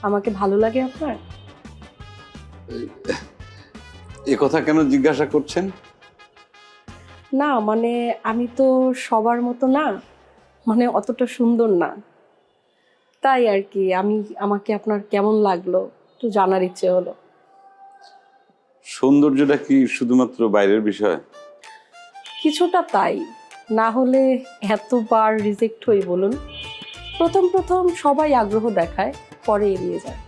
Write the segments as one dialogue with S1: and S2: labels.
S1: আমাকে ভালো লাগে আপনার?
S2: এ কথা কেন জিজ্ঞাসা করছেন?
S1: না মানে আমি তো সবার মতো না, মানে অতটা সুন্দর না, তাই আর কি। আমাকে আপনার কেমন লাগলো একটু জানার ইচ্ছে হলো।
S2: সৌন্দর্যটা কি শুধুমাত্র বাইরের বিষয়?
S1: কিছুটা তাই, না হলে এতবার রিজেক্ট হই বলুন। প্রথম প্রথম সবাই আগ্রহ দেখায়, পরে এড়িয়ে যায়।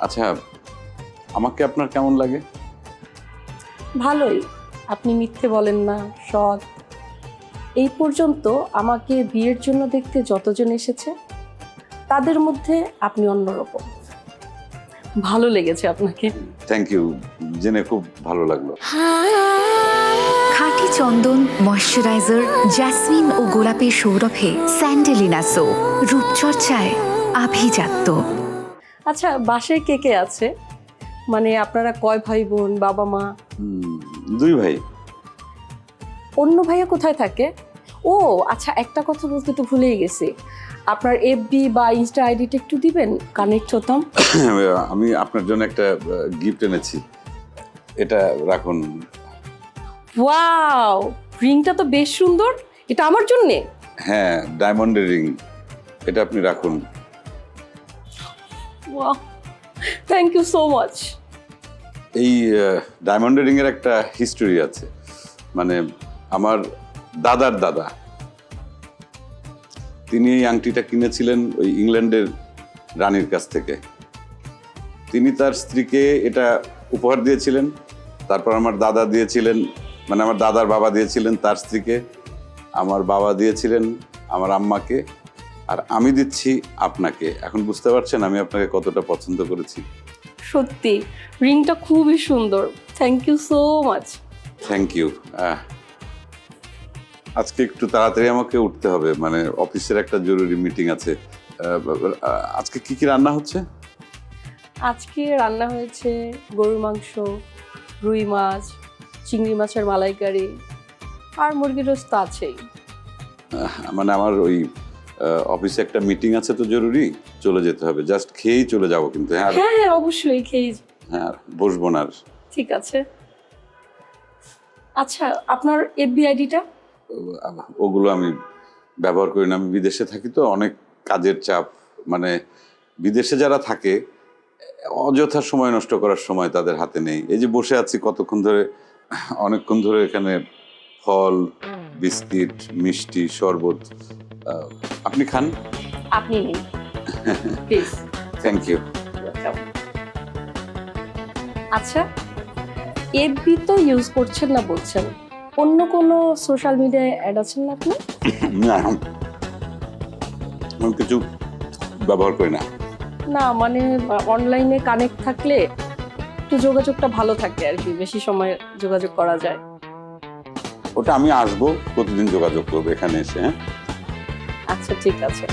S2: আচ্ছা, আমাকে আপনার কেমন লাগে?
S1: ভালোই, আপনি মিথ্যে বলেন না, সৎ। এই পর্যন্ত আমাকে বিয়ের জন্য দেখতে যতজন এসেছে তাদের মধ্যে আপনি অন্যরকম। ভালো লেগেছে আপনাকে।
S2: থ্যাংক ইউ, জেনে খুব ভালো লাগলো।
S3: খাঁটি চন্দন, ময়শ্চারাইজার, জ্যাসমিন ও গোলাপের সৌরভে স্যান্ডেলিনা সো, রূপচর্চায় আভিজাত্য।
S1: আচ্ছা, বাসায় কে কে আছে? মানে আপনারা কয় ভাই বোন, বাবা মা?
S2: 2 ভাই।
S1: অন্য ভাইয়া কোথায় থাকে? ও আচ্ছা, একটা কথা বলতে তো ভুলেই গেছি। আপনার এফবি বা ইনস্টা আইডিটা একটু দিবেন, কানেক্ট হতাম।
S2: আমি আপনার জন্য একটা গিফট এনেছি, এটা রাখুন।
S1: ওয়াও, রিংটা তো বেশ সুন্দর। এটা আমার জন্যে?
S2: হ্যাঁ, ডায়মন্ডের রিং, এটা আপনি রাখুন।
S1: Wow, thank you so much.
S2: এই ডায়মন্ডের রিং এর একটা হিস্টোরি আছে। মানে আমার দাদার দাদা, তিনি এই আংটিটা কিনেছিলেন ওই ইংল্যান্ডের রানীর কাছ থেকে। তিনি তার স্ত্রীকে এটা উপহার দিয়েছিলেন। তারপর আমার দাদা দিয়েছিলেন, মানে আমার দাদার বাবা দিয়েছিলেন তার স্ত্রীকে, আমার বাবা দিয়েছিলেন আমার আম্মাকে, আর আমি দিচ্ছি আপনাকে। এখন বুঝতে পারছেন আমি আপনাকে কতটা পছন্দ করেছি।
S1: সত্যি রিংটা খুবই সুন্দর, thank you so much.
S2: Thank you. আজকে একটু তাড়াতাড়ি আমাকে উঠতে হবে, মানে অফিসের একটা জরুরি মিটিং আছে। আজকে কি কি রান্না হচ্ছে?
S1: আজকে রান্না হয়েছে গরুর মাংস, রুই মাছ, চিংড়ি মাছের মালাইকারি, আর মুরগির রোস্ট তো আছেই।
S2: মানে আমার ওই অফিসে একটা মিটিং আছে তো জরুরি, চলে যেতে হবে। জাস্ট খেয়েই চলে যাব কিন্তু। হ্যাঁ
S1: হ্যাঁ হ্যাঁ, অবশ্যই খেয়ে।
S2: হ্যাঁ, আর বসবো না আর।
S1: ঠিক আছে। আচ্ছা, আপনার এফবি আইডিটা?
S2: ওগুলো আমি ব্যবহার করি না, আমি বিদেশে থাকি তো, অনেক কাজের চাপ। মানে বিদেশে যারা থাকে অযথা সময় নষ্ট করার সময় তাদের হাতে নেই। এই যে বসে আছি কতক্ষণ ধরে, অনেকক্ষণ ধরে এখানে ফল, বিস্কিট, মিষ্টি, শরবত। আপনি খান।
S1: আপনি নেই প্লিজ।
S2: Thank you.
S1: আচ্ছা, এফবি তো ইউজ করছেন না বলছেন, অন্য কোনো সোশ্যাল মিডিয়ায় অ্যাড আছেন না আপনি?
S2: না, আমি কিছু ব্যবহার করি না।
S1: না মানে অনলাইনে কানেক্ট থাকলে একটু যোগাযোগটা ভালো থাকে আর কি, বেশি সময় যোগাযোগ করা যায়।
S2: ওটা আমি আসবো, প্রতিদিন যোগাযোগ করবো এখানে এসে। হ্যাঁ,
S1: আচ্ছা ঠিক আছে।